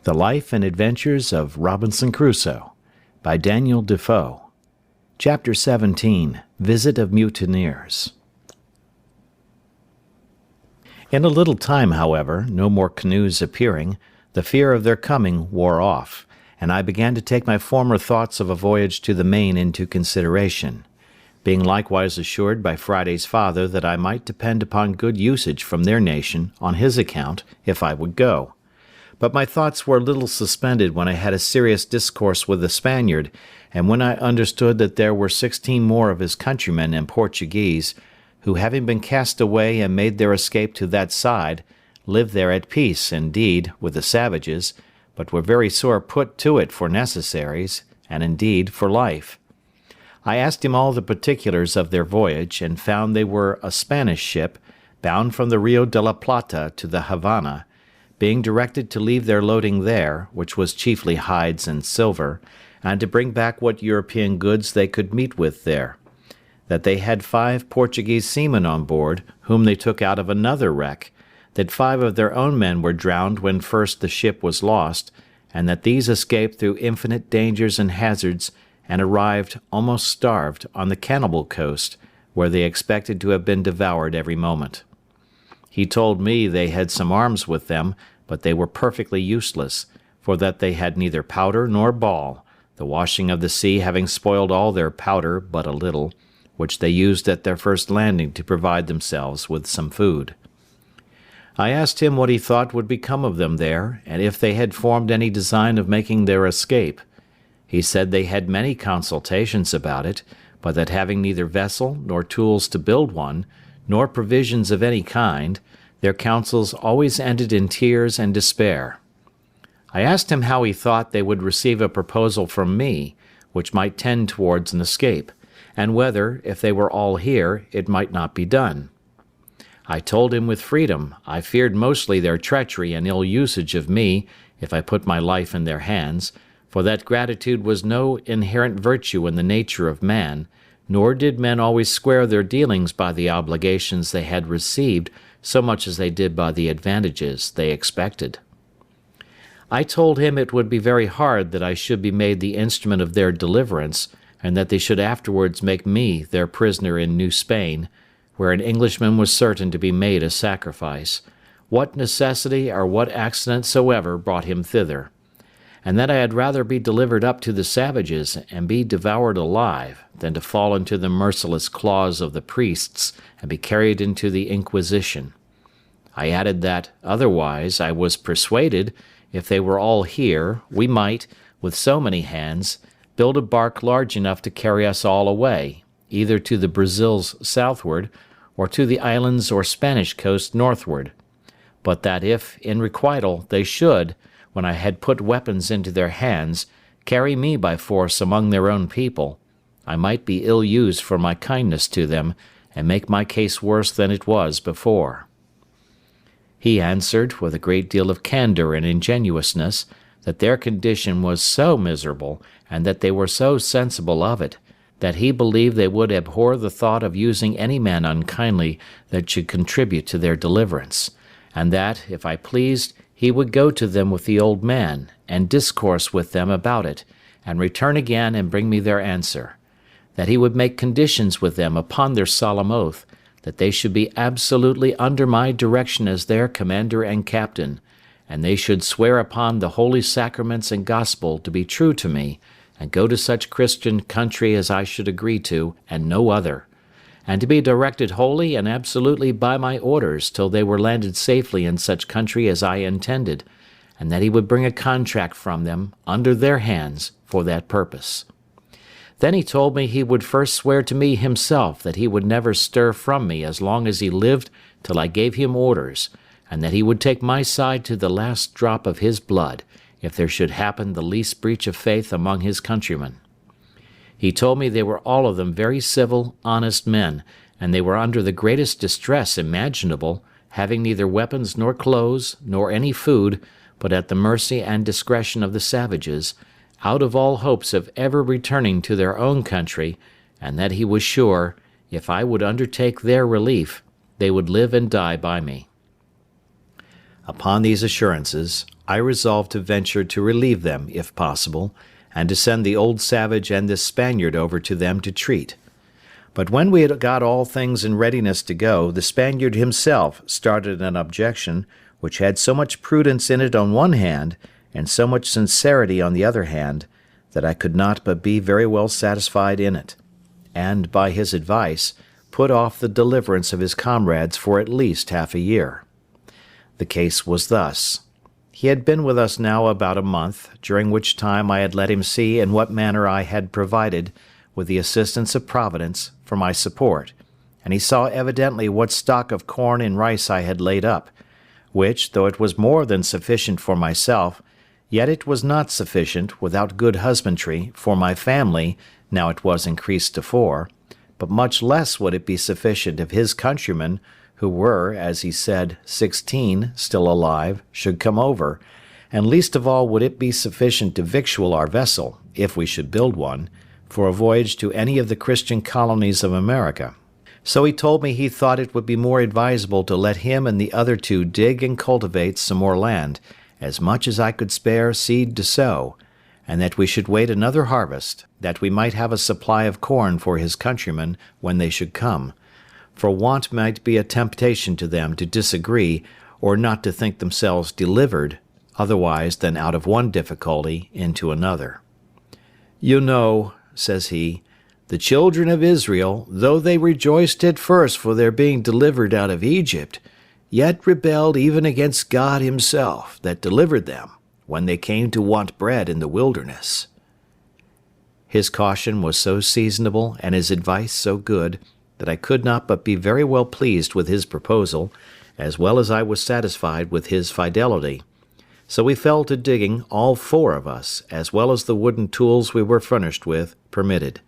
The Life and Adventures of Robinson Crusoe by Daniel Defoe. Chapter 17. Visit of Mutineers. In a little time, however, no more canoes appearing, the fear of their coming wore off, and I began to take my former thoughts of a voyage to the main into consideration, being likewise assured by Friday's father that I might depend upon good usage from their nation on his account if I would go. But my thoughts were a little suspended when I had a serious discourse with the Spaniard, and when I understood that there were 16 more of his countrymen and Portuguese, who having been cast away and made their escape to that side, lived there at peace, indeed, with the savages, but were very sore put to it for necessaries, and indeed for life. I asked him all the particulars of their voyage, and found they were a Spanish ship, bound from the Rio de la Plata to the Havana, being directed to leave their loading there, which was chiefly hides and silver, and to bring back what European goods they could meet with there; that they had 5 Portuguese seamen on board, whom they took out of another wreck; that 5 of their own men were drowned when first the ship was lost, and that these escaped through infinite dangers and hazards, and arrived, almost starved, on the cannibal coast, where they expected to have been devoured every moment. He told me they had some arms with them, but they were perfectly useless, for that they had neither powder nor ball, the washing of the sea having spoiled all their powder but a little, which they used at their first landing to provide themselves with some food. I asked him what he thought would become of them there, and if they had formed any design of making their escape. He said they had many consultations about it, but that having neither vessel nor tools to build one, nor provisions of any kind, their counsels always ended in tears and despair. I asked him how he thought they would receive a proposal from me, which might tend towards an escape, and whether, if they were all here, it might not be done. I told him with freedom I feared mostly their treachery and ill usage of me, if I put my life in their hands, for that gratitude was no inherent virtue in the nature of man, nor did men always square their dealings by the obligations they had received so much as they did by the advantages they expected. I told him it would be very hard that I should be made the instrument of their deliverance, and that they should afterwards make me their prisoner in New Spain, where an Englishman was certain to be made a sacrifice, what necessity or what accident soever brought him thither; and that I had rather be delivered up to the savages, and be devoured alive, than to fall into the merciless claws of the priests, and be carried into the Inquisition. I added that, otherwise, I was persuaded, if they were all here, we might, with so many hands, build a bark large enough to carry us all away, either to the Brazils southward, or to the islands or Spanish coast northward; but that if, in requital, they should, when I had put weapons into their hands, carry me by force among their own people, I might be ill used for my kindness to them, and make my case worse than it was before. He answered, with a great deal of candour and ingenuousness, that their condition was so miserable, and that they were so sensible of it, that he believed they would abhor the thought of using any man unkindly that should contribute to their deliverance, and that, if I pleased, he would go to them with the old man, and discourse with them about it, and return again and bring me their answer; that he would make conditions with them upon their solemn oath, that they should be absolutely under my direction as their commander and captain, and they should swear upon the holy sacraments and gospel to be true to me, and go to such Christian country as I should agree to, and no other; and to be directed wholly and absolutely by my orders till they were landed safely in such country as I intended, and that he would bring a contract from them, under their hands, for that purpose. Then he told me he would first swear to me himself that he would never stir from me as long as he lived till I gave him orders, and that he would take my side to the last drop of his blood, if there should happen the least breach of faith among his countrymen. He told me they were all of them very civil, honest men, and they were under the greatest distress imaginable, having neither weapons nor clothes, nor any food, but at the mercy and discretion of the savages, out of all hopes of ever returning to their own country, and that he was sure, if I would undertake their relief, they would live and die by me. Upon these assurances, I resolved to venture to relieve them, if possible, and to send the old savage and this Spaniard over to them to treat. But when we had got all things in readiness to go, the Spaniard himself started an objection which had so much prudence in it on one hand, and so much sincerity on the other hand, that I could not but be very well satisfied in it, and, by his advice, put off the deliverance of his comrades for at least half a year. The case was thus. He had been with us now about a month, during which time I had let him see in what manner I had provided, with the assistance of Providence, for my support, and he saw evidently what stock of corn and rice I had laid up, which, though it was more than sufficient for myself, yet it was not sufficient, without good husbandry, for my family, now it was increased to 4, but much less would it be sufficient if his countrymen, who were, as he said, 16, still alive, should come over, and least of all would it be sufficient to victual our vessel, if we should build one, for a voyage to any of the Christian colonies of America. So he told me he thought it would be more advisable to let him and the other 2 dig and cultivate some more land, as much as I could spare seed to sow, and that we should wait another harvest, that we might have a supply of corn for his countrymen when they should come, for want might be a temptation to them to disagree, or not to think themselves delivered, otherwise than out of one difficulty into another. "You know," says he, "the children of Israel, though they rejoiced at first for their being delivered out of Egypt, yet rebelled even against God himself, that delivered them, when they came to want bread in the wilderness." His caution was so seasonable and his advice so good, that I could not but be very well pleased with his proposal, as well as I was satisfied with his fidelity. So we fell to digging, all 4 of us, as well as the wooden tools we were furnished with, permitted,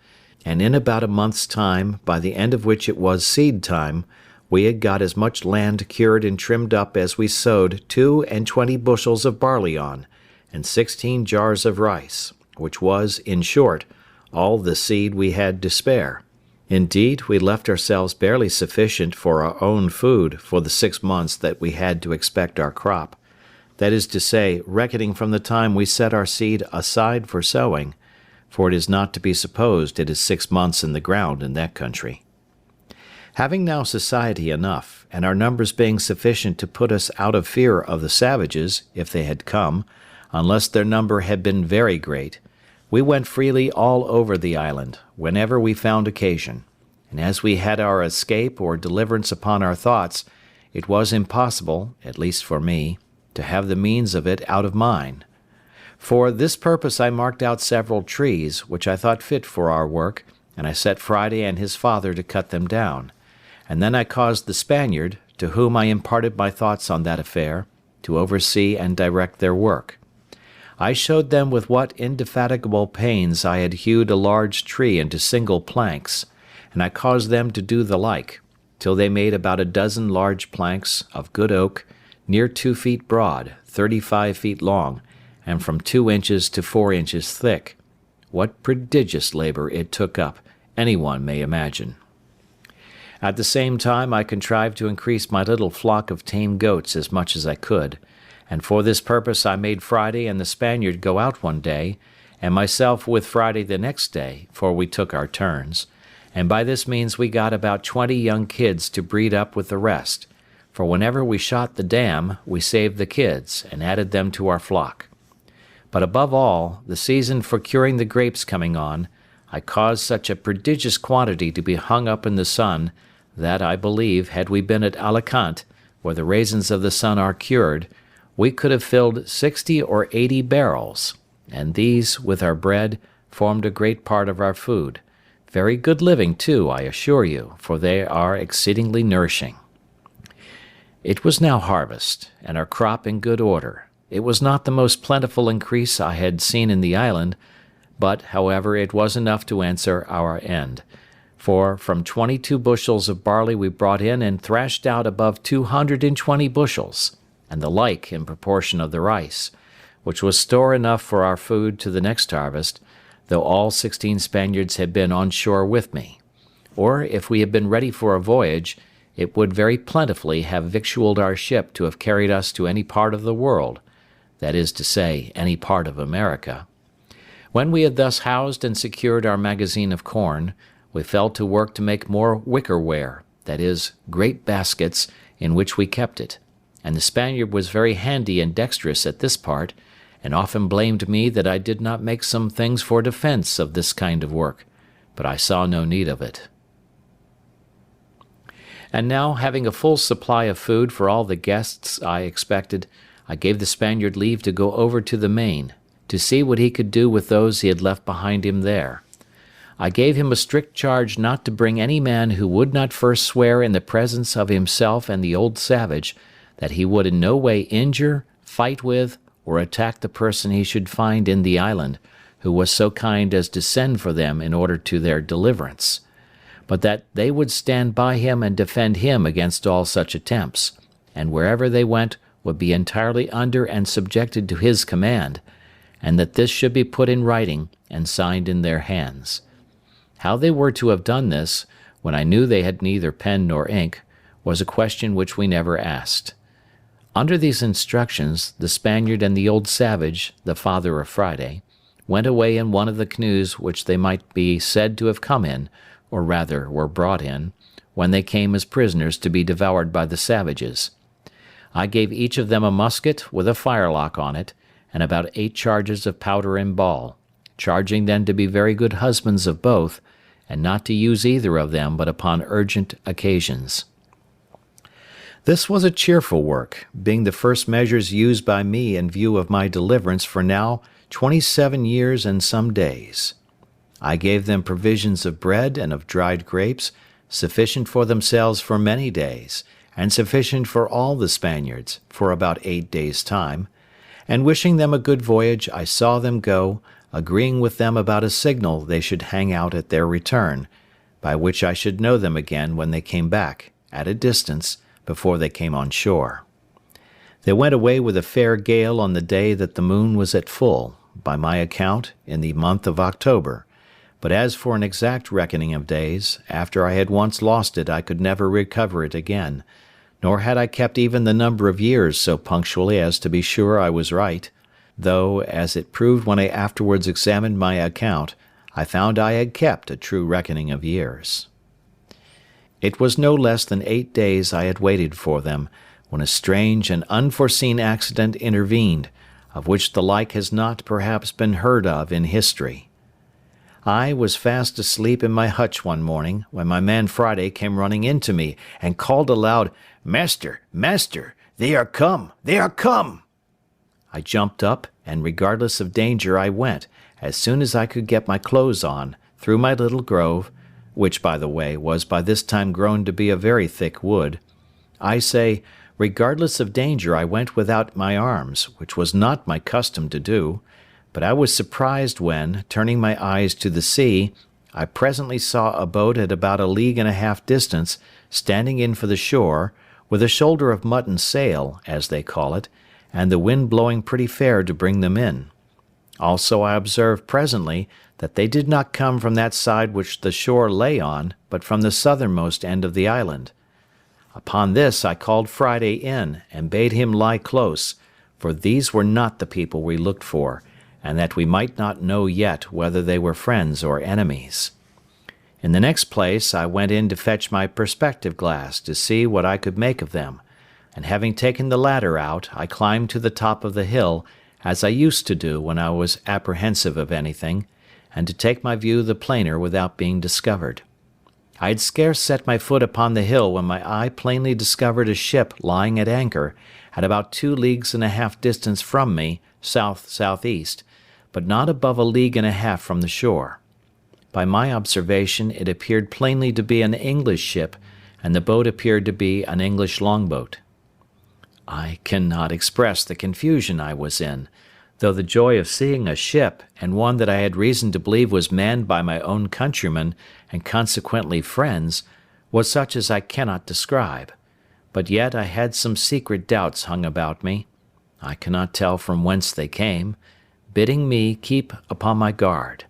and in about a month's time, by the end of which it was seed time, we had got as much land cured and trimmed up as we sowed 22 bushels of barley on, and 16 jars of rice, which was, in short, all the seed we had to spare. Indeed, we left ourselves barely sufficient for our own food for the 6 months that we had to expect our crop, that is to say, reckoning from the time we set our seed aside for sowing, for it is not to be supposed it is 6 months in the ground in that country. Having now society enough, and our numbers being sufficient to put us out of fear of the savages, if they had come, unless their number had been very great, we went freely all over the island, whenever we found occasion, and as we had our escape or deliverance upon our thoughts, it was impossible, at least for me, to have the means of it out of mine. For this purpose I marked out several trees, which I thought fit for our work, and I set Friday and his father to cut them down, and then I caused the Spaniard, to whom I imparted my thoughts on that affair, to oversee and direct their work. I showed them with what indefatigable pains I had hewed a large tree into single planks, and I caused them to do the like, till they made about a dozen large planks, of good oak, near 2 feet broad, 35 feet long, and from 2 inches to 4 inches thick. What prodigious labor it took up, any one may imagine. At the same time I contrived to increase my little flock of tame goats as much as I could, and for this purpose I made Friday and the Spaniard go out one day, and myself with Friday the next day, for we took our turns, and by this means we got about 20 young kids to breed up with the rest, for whenever we shot the dam, we saved the kids, and added them to our flock. But above all, the season for curing the grapes coming on, I caused such a prodigious quantity to be hung up in the sun, that, I believe, had we been at Alicante, where the raisins of the sun are cured, we could have filled 60 or 80 barrels, and these, with our bread, formed a great part of our food. Very good living, too, I assure you, for they are exceedingly nourishing. It was now harvest, and our crop in good order. It was not the most plentiful increase I had seen in the island, but, however, it was enough to answer our end, for from 22 bushels of barley we brought in and thrashed out above 220 bushels, and the like in proportion of the rice, which was store enough for our food to the next harvest, though all 16 Spaniards had been on shore with me. Or, if we had been ready for a voyage, it would very plentifully have victualled our ship to have carried us to any part of the world, that is to say, any part of America. When we had thus housed and secured our magazine of corn, we fell to work to make more wickerware, that is, great baskets, in which we kept it, and the Spaniard was very handy and dexterous at this part, and often blamed me that I did not make some things for defence of this kind of work, but I saw no need of it. And now, having a full supply of food for all the guests I expected, I gave the Spaniard leave to go over to the main, to see what he could do with those he had left behind him there. I gave him a strict charge not to bring any man who would not first swear in the presence of himself and the old savage that he would in no way injure, fight with, or attack the person he should find in the island, who was so kind as to send for them in order to their deliverance, but that they would stand by him and defend him against all such attempts, and wherever they went would be entirely under and subjected to his command, and that this should be put in writing and signed in their hands. How they were to have done this, when I knew they had neither pen nor ink, was a question which we never asked. Under these instructions, the Spaniard and the old savage, the father of Friday, went away in one of the canoes which they might be said to have come in, or rather were brought in, when they came as prisoners to be devoured by the savages. I gave each of them a musket with a firelock on it, and about 8 charges of powder and ball, charging them to be very good husbands of both, and not to use either of them but upon urgent occasions. This was a cheerful work, being the first measures used by me in view of my deliverance for now 27 years and some days. I gave them provisions of bread and of dried grapes, sufficient for themselves for many days, and sufficient for all the Spaniards for about 8 days' time, and wishing them a good voyage, I saw them go, agreeing with them about a signal they should hang out at their return, by which I should know them again when they came back, at a distance, before they came on shore. They went away with a fair gale on the day that the moon was at full, by my account, in the month of October, but as for an exact reckoning of days, after I had once lost it I could never recover it again, nor had I kept even the number of years so punctually as to be sure I was right, though, as it proved when I afterwards examined my account, I found I had kept a true reckoning of years. It was no less than 8 days I had waited for them, when a strange and unforeseen accident intervened, of which the like has not perhaps been heard of in history. I was fast asleep in my hutch one morning, when my man Friday came running into me, and called aloud, "Master, master, they are come, they are come!" I jumped up, and regardless of danger I went, as soon as I could get my clothes on, through my little grove, which, by the way, was by this time grown to be a very thick wood. I say, regardless of danger I went without my arms, which was not my custom to do, but I was surprised when, turning my eyes to the sea, I presently saw a boat at about 1.5 leagues distance, standing in for the shore, with a shoulder of mutton sail, as they call it, and the wind blowing pretty fair to bring them in. Also I observed presently that they did not come from that side which the shore lay on, but from the southernmost end of the island. Upon this I called Friday in, and bade him lie close, for these were not the people we looked for, and that we might not know yet whether they were friends or enemies. In the next place I went in to fetch my perspective glass to see what I could make of them, and having taken the ladder out, I climbed to the top of the hill, as I used to do when I was apprehensive of anything, and to take my view the plainer without being discovered. I had scarce set my foot upon the hill when my eye plainly discovered a ship lying at anchor, at about 2.5 leagues distance from me, south-southeast, but not above 1.5 leagues from the shore. By my observation it appeared plainly to be an English ship, and the boat appeared to be an English longboat. I cannot express the confusion I was in, though the joy of seeing a ship, and one that I had reason to believe was manned by my own countrymen, and consequently friends, was such as I cannot describe. But yet I had some secret doubts hung about me, I cannot tell from whence they came, bidding me keep upon my guard.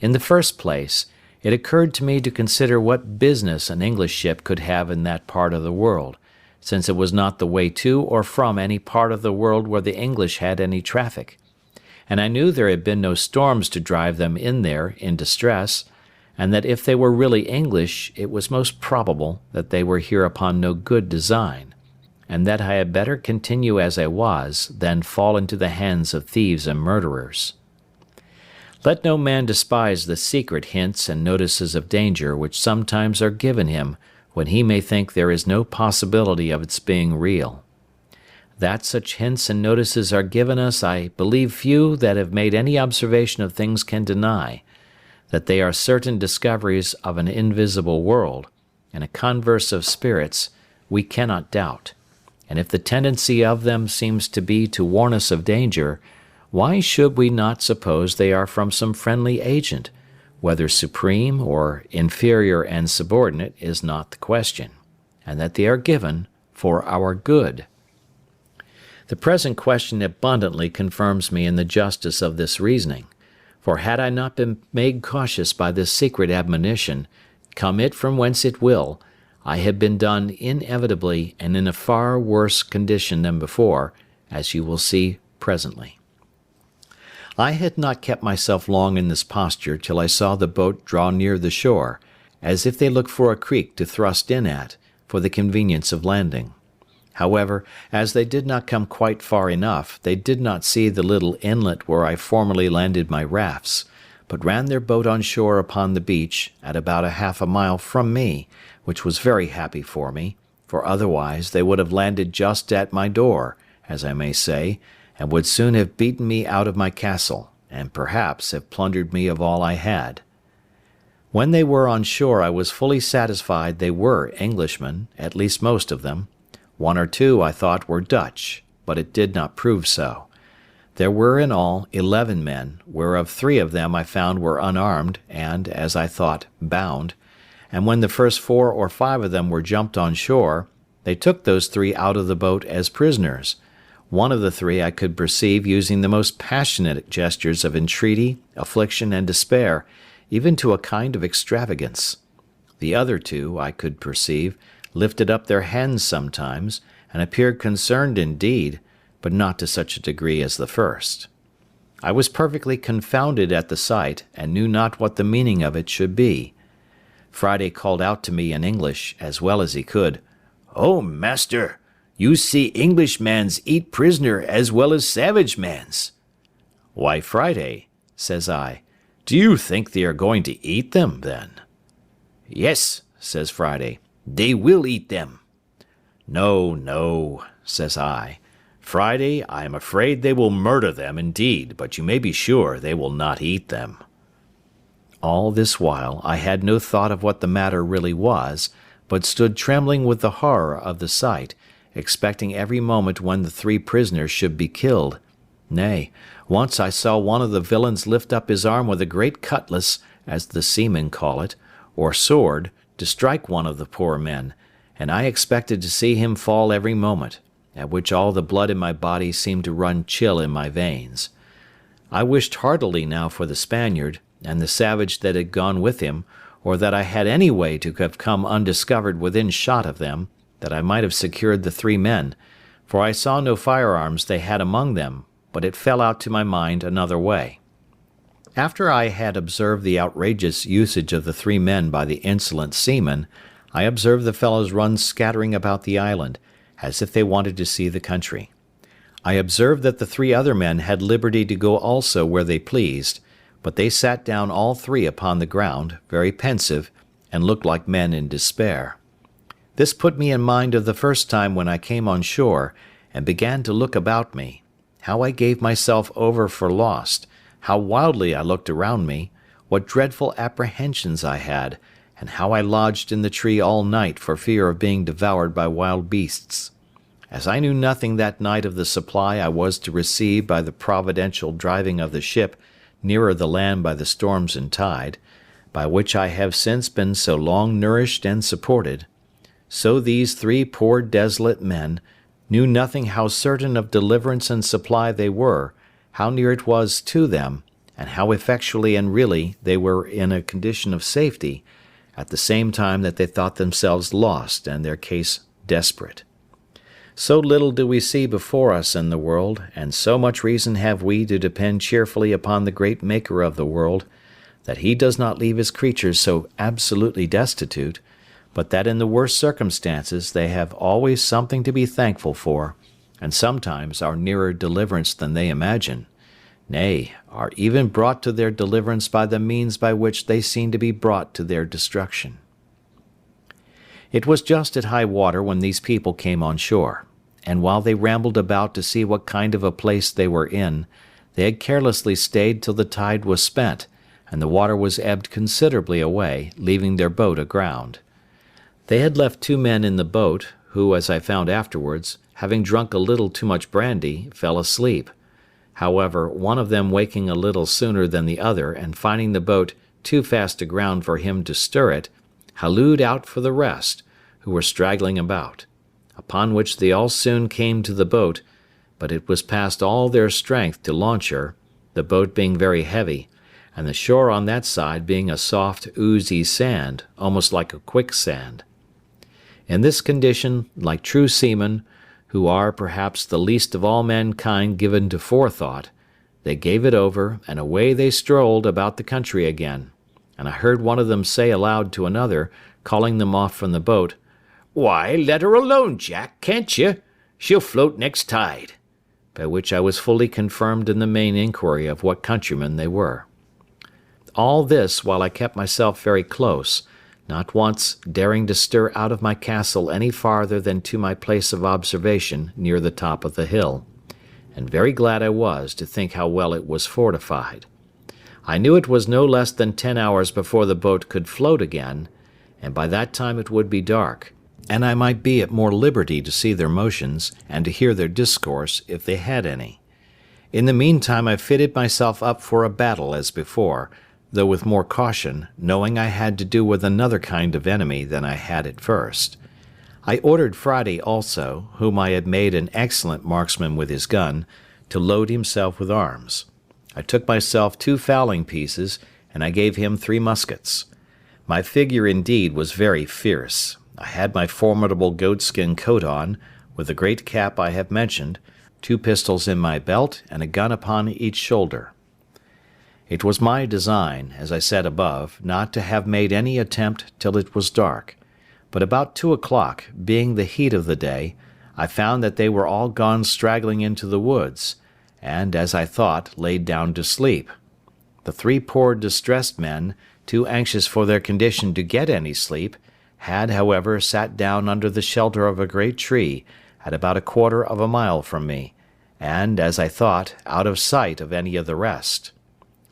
In the first place, it occurred to me to consider what business an English ship could have in that part of the world, since it was not the way to or from any part of the world where the English had any traffic, and I knew there had been no storms to drive them in there in distress, and that if they were really English it was most probable that they were here upon no good design, and that I had better continue as I was than fall into the hands of thieves and murderers. Let no man despise the secret hints and notices of danger which sometimes are given him when he may think there is no possibility of its being real. That such hints and notices are given us I believe few that have made any observation of things can deny, that they are certain discoveries of an invisible world, and a converse of spirits, we cannot doubt, and if the tendency of them seems to be to warn us of danger, why should we not suppose they are from some friendly agent, whether supreme or inferior and subordinate is not the question, and that they are given for our good? The present question abundantly confirms me in the justice of this reasoning, for had I not been made cautious by this secret admonition, come it from whence it will, I had been done inevitably and in a far worse condition than before, as you will see presently. I had not kept myself long in this posture till I saw the boat draw near the shore, as if they looked for a creek to thrust in at, for the convenience of landing. However, as they did not come quite far enough, they did not see the little inlet where I formerly landed my rafts, but ran their boat on shore upon the beach, at about half a mile from me, which was very happy for me, for otherwise they would have landed just at my door, as I may say, and would soon have beaten me out of my castle, and perhaps have plundered me of all I had. When they were on shore I was fully satisfied they were Englishmen, at least most of them. One or two I thought were Dutch, but it did not prove so. There were in all 11 men, whereof 3 of them I found were unarmed, and, as I thought, bound, and when the first 4 or 5 of them were jumped on shore, they took those 3 out of the boat as prisoners. One of the 3 I could perceive using the most passionate gestures of entreaty, affliction, and despair, even to a kind of extravagance. The other 2, I could perceive, lifted up their hands sometimes, and appeared concerned indeed, but not to such a degree as the first. I was perfectly confounded at the sight, and knew not what the meaning of it should be. Friday called out to me in English, as well as he could, "Oh, master, you see Englishmans eat prisoner as well as savage mans." "Why, Friday," says I, "do you think they are going to eat them, then?" "Yes," says Friday, "they will eat them." "No, no," says I, "Friday, I am afraid they will murder them indeed, but you may be sure they will not eat them." All this while I had no thought of what the matter really was, but stood trembling with the horror of the sight, expecting every moment when the 3 prisoners should be killed. Nay, once I saw one of the villains lift up his arm with a great cutlass, as the seamen call it, or sword, to strike one of the poor men, and I expected to see him fall every moment, at which all the blood in my body seemed to run chill in my veins. I wished heartily now for the Spaniard, and the savage that had gone with him, or that I had any way to have come undiscovered within shot of them, that I might have secured the 3 men, for I saw no firearms they had among them, but it fell out to my mind another way. After I had observed the outrageous usage of the 3 men by the insolent seamen, I observed the fellows run scattering about the island, as if they wanted to see the country. I observed that the 3 other men had liberty to go also where they pleased, but they sat down all 3 upon the ground, very pensive, and looked like men in despair. This put me in mind of the first time when I came on shore, and began to look about me, how I gave myself over for lost, how wildly I looked around me, what dreadful apprehensions I had, and how I lodged in the tree all night for fear of being devoured by wild beasts. As I knew nothing that night of the supply I was to receive by the providential driving of the ship nearer the land by the storms and tide, by which I have since been so long nourished and supported, so these 3 poor desolate men knew nothing how certain of deliverance and supply they were, how near it was to them, and how effectually and really they were in a condition of safety, at the same time that they thought themselves lost and their case desperate. So little do we see before us in the world, and so much reason have we to depend cheerfully upon the great Maker of the world, that he does not leave his creatures so absolutely destitute, but that in the worst circumstances they have always something to be thankful for, and sometimes are nearer deliverance than they imagine, nay, are even brought to their deliverance by the means by which they seem to be brought to their destruction. It was just at high water when these people came on shore, and while they rambled about to see what kind of a place they were in, they had carelessly stayed till the tide was spent, and the water was ebbed considerably away, leaving their boat aground. They had left 2 men in the boat, who, as I found afterwards, having drunk a little too much brandy, fell asleep. However, one of them waking a little sooner than the other, and finding the boat too fast aground for him to stir it, hallooed out for the rest, who were straggling about; upon which they all soon came to the boat, but it was past all their strength to launch her, the boat being very heavy, and the shore on that side being a soft, oozy sand, almost like a quicksand. In this condition, like true seamen, who are perhaps the least of all mankind given to forethought, they gave it over, and away they strolled about the country again, and I heard one of them say aloud to another, calling them off from the boat, "Why, let her alone, Jack, can't you? She'll float next tide," by which I was fully confirmed in the main inquiry of what countrymen they were. All this while I kept myself very close, not once daring to stir out of my castle any farther than to my place of observation near the top of the hill, and very glad I was to think how well it was fortified. I knew it was no less than 10 hours before the boat could float again, and by that time it would be dark, and I might be at more liberty to see their motions, and to hear their discourse, if they had any. In the meantime I fitted myself up for a battle as before, though with more caution, knowing I had to do with another kind of enemy than I had at first. I ordered Friday also, whom I had made an excellent marksman with his gun, to load himself with arms. I took myself 2 fowling pieces, and I gave him 3 muskets. My figure indeed was very fierce. I had my formidable goatskin coat on, with the great cap I have mentioned, 2 pistols in my belt, and a gun upon each shoulder. It was my design, as I said above, not to have made any attempt till it was dark, but about 2 o'clock, being the heat of the day, I found that they were all gone straggling into the woods, and, as I thought, laid down to sleep. The 3 poor distressed men, too anxious for their condition to get any sleep, had, however, sat down under the shelter of a great tree, at about 1/4 of a mile from me, and, as I thought, out of sight of any of the rest.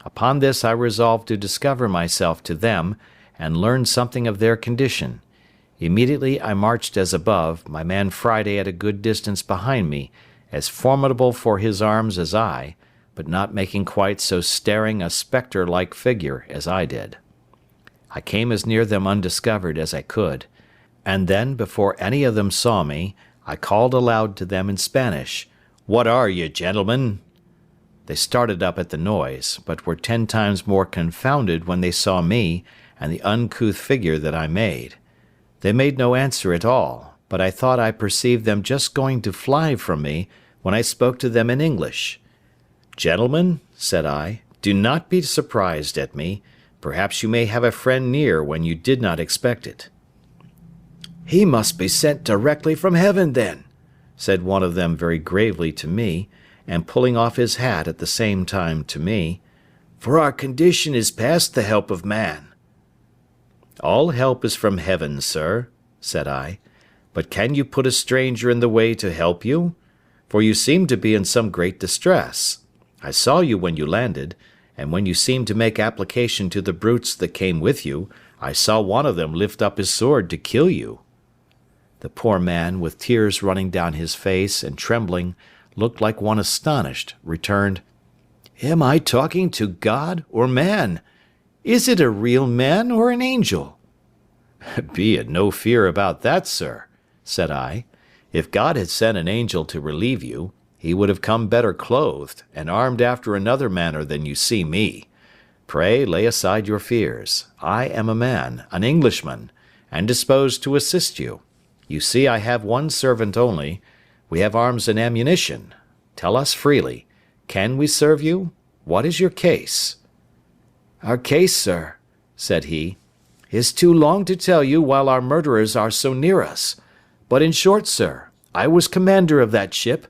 Upon this I resolved to discover myself to them, and learn something of their condition. Immediately I marched as above, my man Friday at a good distance behind me, as formidable for his arms as I, but not making quite so staring a spectre-like figure as I did. I came as near them undiscovered as I could, and then, before any of them saw me, I called aloud to them in Spanish, "What are you, gentlemen?" They started up at the noise, but were 10 times more confounded when they saw me, and the uncouth figure that I made. They made no answer at all, but I thought I perceived them just going to fly from me, when I spoke to them in English. "Gentlemen," said I, "do not be surprised at me. Perhaps you may have a friend near when you did not expect it." "He must be sent directly from heaven, then," said one of them very gravely to me, and pulling off his hat at the same time to me, "for our condition is past the help of man." "All help is from heaven, sir," said I, "but can you put a stranger in the way to help you? For you seem to be in some great distress. I saw you when you landed, and when you seemed to make application to the brutes that came with you, I saw one of them lift up his sword to kill you." The poor man, with tears running down his face and trembling, looked like one astonished, returned, "Am I talking to God or man? Is it a real man or an angel?" "Be it no fear about that, sir," said I. "If God had sent an angel to relieve you, he would have come better clothed, and armed after another manner than you see me. Pray lay aside your fears. I am a man, an Englishman, and disposed to assist you. You see I have one servant only, We have arms and ammunition. Tell us freely. Can we serve you? What is your case?" "Our case, sir," said he, "is too long to tell you while our murderers are so near us. But in short, sir, I was commander of that ship.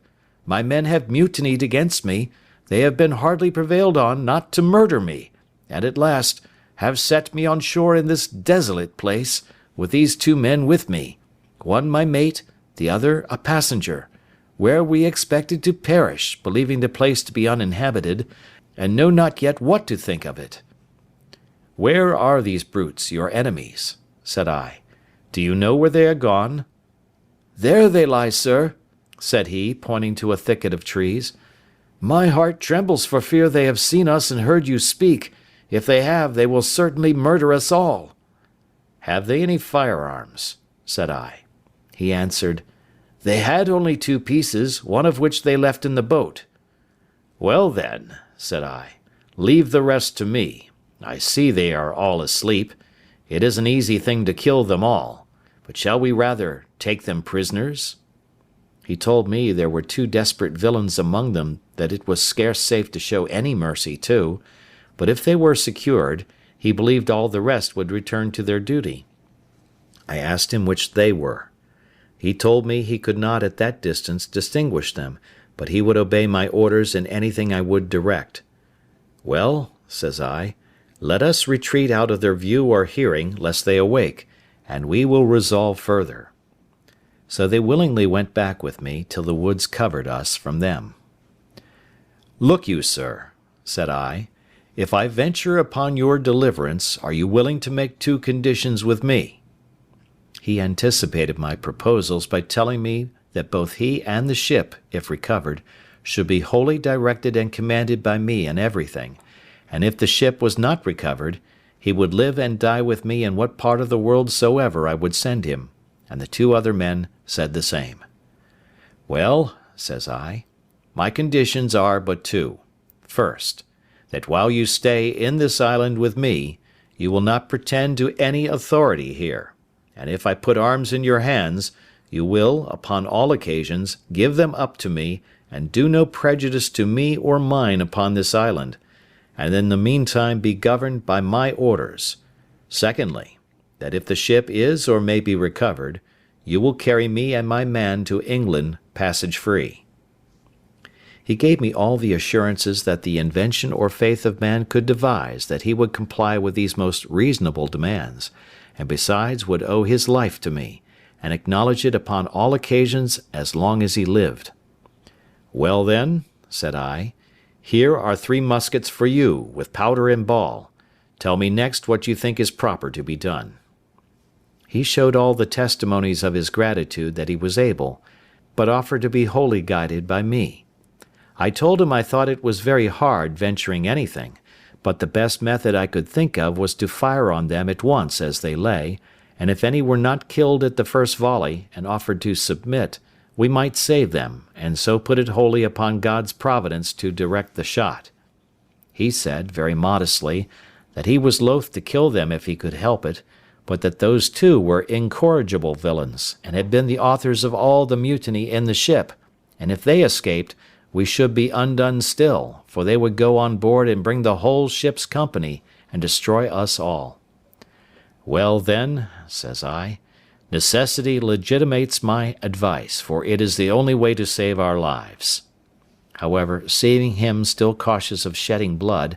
My men have mutinied against me. They have been hardly prevailed on not to murder me, and at last have set me on shore in this desolate place, with these 2 men with me, one my mate, the other a passenger, where we expected to perish, believing the place to be uninhabited, and know not yet what to think of it." "Where are these brutes, your enemies?" said I. "Do you know where they are gone?" "There they lie, sir," said he, pointing to a thicket of trees. "My heart trembles for fear they have seen us and heard you speak. If they have, they will certainly murder us all." "Have they any firearms?" said I. He answered, "They had only 2 pieces, one of which they left in the boat." "Well then," said I, "leave the rest to me. I see they are all asleep. It is an easy thing to kill them all. But shall we rather take them prisoners?" He told me there were 2 desperate villains among them that it was scarce safe to show any mercy to, but if they were secured, he believed all the rest would return to their duty. I asked him which they were. He told me he could not at that distance distinguish them, but he would obey my orders in anything I would direct. "Well," says I, "let us retreat out of their view or hearing, lest they awake, and we will resolve further." So they willingly went back with me till the woods covered us from them. "Look you, sir," said I, "if I venture upon your deliverance, are you willing to make 2 conditions with me?" He anticipated my proposals by telling me that both he and the ship, if recovered, should be wholly directed and commanded by me in everything, and if the ship was not recovered, he would live and die with me in what part of the world soever I would send him, and the 2 other men said the same. "Well," says I, "my conditions are but 2. First, that while you stay in this island with me, you will not pretend to any authority here, and if I put arms in your hands, you will, upon all occasions, give them up to me, and do no prejudice to me or mine upon this island, and in the meantime be governed by my orders. Secondly, that if the ship is or may be recovered, you will carry me and my man to England passage free." He gave me all the assurances that the invention or faith of man could devise that he would comply with these most reasonable demands, and besides would owe his life to me, and acknowledge it upon all occasions as long as he lived. "Well then," said I, "here are 3 muskets for you, with powder and ball. Tell me next what you think is proper to be done." He showed all the testimonies of his gratitude that he was able, but offered to be wholly guided by me. I told him I thought it was very hard venturing anything, but the best method I could think of was to fire on them at once as they lay, and if any were not killed at the first volley, and offered to submit, we might save them, and so put it wholly upon God's providence to direct the shot. He said, very modestly, that he was loath to kill them if he could help it, but that those 2 were incorrigible villains, and had been the authors of all the mutiny in the ship, and if they escaped, we should be undone still, for they would go on board and bring the whole ship's company, and destroy us all. "Well then," says I, "necessity legitimates my advice, for it is the only way to save our lives." However, seeing him still cautious of shedding blood,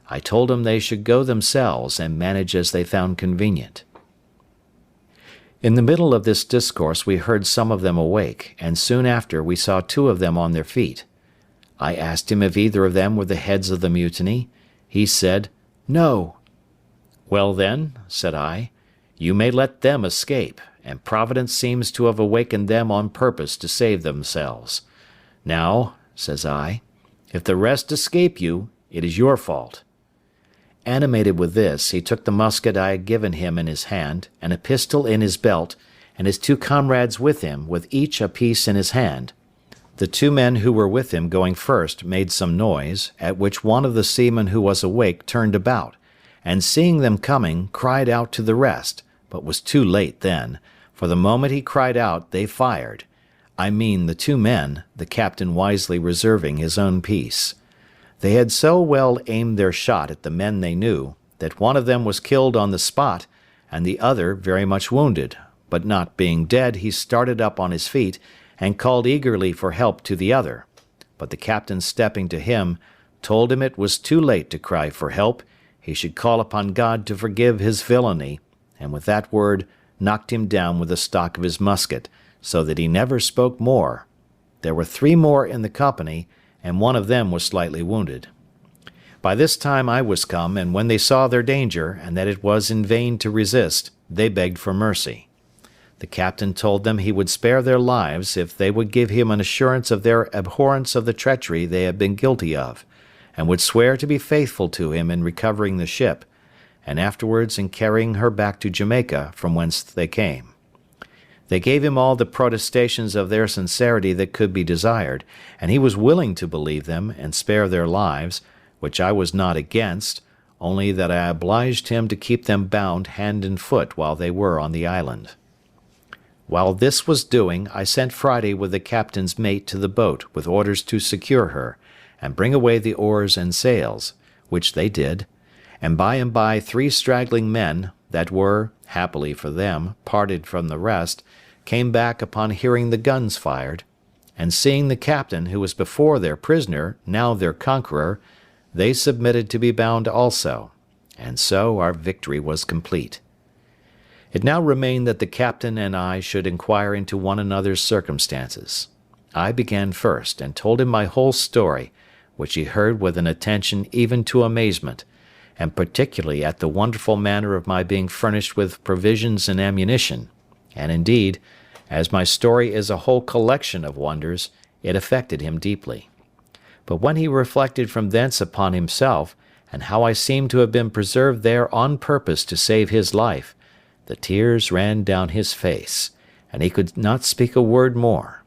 I told him they should go themselves and manage as they found convenient. In the middle of this discourse we heard some of them awake, and soon after we saw 2 of them on their feet. I asked him if either of them were the heads of the mutiny. He said, "No." "Well then," said I, "you may let them escape, and Providence seems to have awakened them on purpose to save themselves. Now," says I, "if the rest escape you, it is your fault." Animated with this, he took the musket I had given him in his hand, and a pistol in his belt, and his 2 comrades with him, with each a piece in his hand. The 2 men who were with him going first made some noise, at which one of the seamen who was awake turned about, and seeing them coming, cried out to the rest, but was too late then, for the moment he cried out they fired. I mean the 2 men, the captain wisely reserving his own piece. They had so well aimed their shot at the men they knew, that one of them was killed on the spot, and the other very much wounded, but not being dead, he started up on his feet, and called eagerly for help to the other. But the captain stepping to him, told him it was too late to cry for help, he should call upon God to forgive his villainy, and with that word knocked him down with the stock of his musket, so that he never spoke more. There were 3 more in the company, and one of them was slightly wounded. By this time I was come, and when they saw their danger, and that it was in vain to resist, they begged for mercy. The captain told them he would spare their lives if they would give him an assurance of their abhorrence of the treachery they had been guilty of, and would swear to be faithful to him in recovering the ship, and afterwards in carrying her back to Jamaica, from whence they came. They gave him all the protestations of their sincerity that could be desired, and he was willing to believe them and spare their lives, which I was not against, only that I obliged him to keep them bound hand and foot while they were on the island. While this was doing, I sent Friday with the captain's mate to the boat with orders to secure her, and bring away the oars and sails, which they did, and by 3 straggling men, that were, happily for them, parted from the rest, came back upon hearing the guns fired, and seeing the captain, who was before their prisoner, now their conqueror, they submitted to be bound also, and so our victory was complete. It now remained that the captain and I should inquire into one another's circumstances. I began first, and told him my whole story, which he heard with an attention even to amazement, and particularly at the wonderful manner of my being furnished with provisions and ammunition, and indeed, as my story is a whole collection of wonders, it affected him deeply. But when he reflected from thence upon himself, and how I seemed to have been preserved there on purpose to save his life, the tears ran down his face, and he could not speak a word more.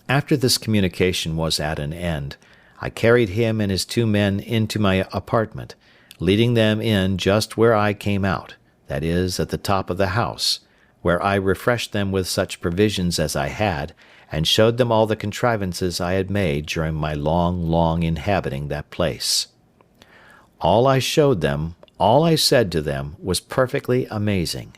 After this communication was at an end, I carried him and his 2 men into my apartment, leading them in just where I came out, that is, at the top of the house, where I refreshed them with such provisions as I had, and showed them all the contrivances I had made during my long inhabiting that place. All I showed them, all I said to them, was perfectly amazing,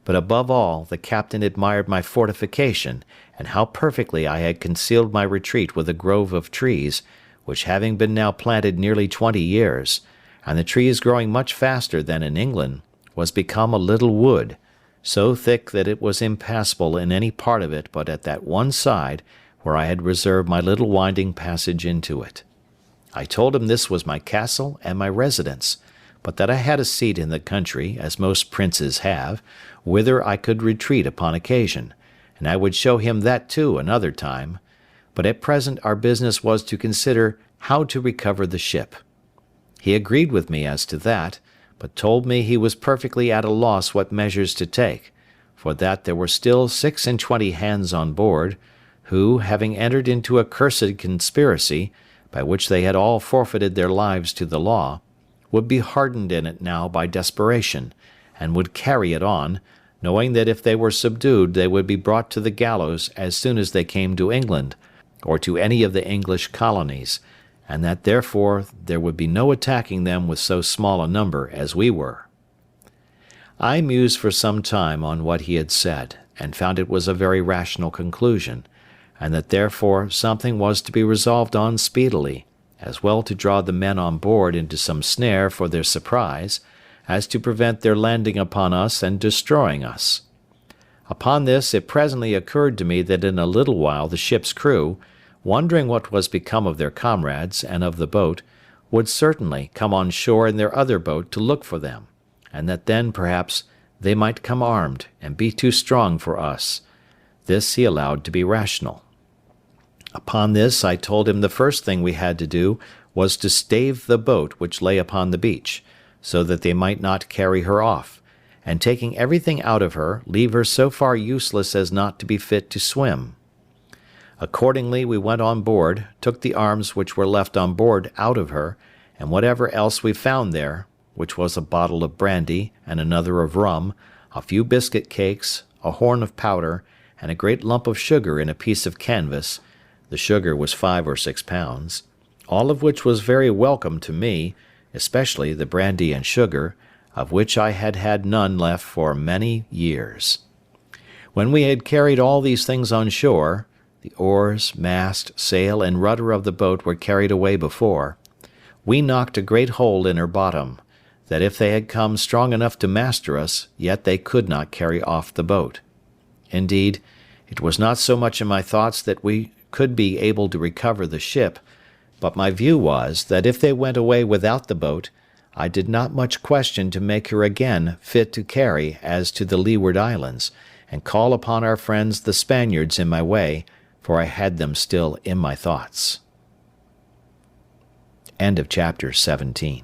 but above all the captain admired my fortification, and how perfectly I had concealed my retreat with a grove of trees, which having been now planted nearly 20 years, and the trees growing much faster than in England, was become a little wood, so thick that it was impassable in any part of it but at that one side where I had reserved my little winding passage into it. I told him this was my castle and my residence, but that I had a seat in the country, as most princes have, whither I could retreat upon occasion, and I would show him that too another time, but at present our business was to consider how to recover the ship. He agreed with me as to that, but told me he was perfectly at a loss what measures to take, for that there were still 26 hands on board, who, having entered into a cursed conspiracy, by which they had all forfeited their lives to the law, would be hardened in it now by desperation, and would carry it on, knowing that if they were subdued they would be brought to the gallows as soon as they came to England, or to any of the English colonies, and that therefore there would be no attacking them with so small a number as we were. I mused for some time on what he had said, and found it was a very rational conclusion, and that therefore something was to be resolved on speedily, as well to draw the men on board into some snare for their surprise, as to prevent their landing upon us and destroying us. Upon this it presently occurred to me that in a little while the ship's crew, wondering what was become of their comrades and of the boat, would certainly come on shore in their other boat to look for them, and that then perhaps they might come armed, and be too strong for us. This he allowed to be rational. Upon this I told him the first thing we had to do was to stave the boat which lay upon the beach, so that they might not carry her off, and taking everything out of her, leave her so far useless as not to be fit to swim. Accordingly we went on board, took the arms which were left on board out of her, and whatever else we found there, which was a bottle of brandy, and another of rum, a few biscuit cakes, a horn of powder, and a great lump of sugar in a piece of canvas (the sugar was 5 or 6 pounds), all of which was very welcome to me, especially the brandy and sugar, of which I had had none left for many years. When we had carried all these things on shore, the oars, mast, sail, and rudder of the boat were carried away before, we knocked a great hole in her bottom, that if they had come strong enough to master us, yet they could not carry off the boat. Indeed, it was not so much in my thoughts that we could be able to recover the ship, but my view was, that if they went away without the boat, I did not much question to make her again fit to carry as to the Leeward Islands, and call upon our friends the Spaniards in my way, for I had them still in my thoughts. End of chapter 17.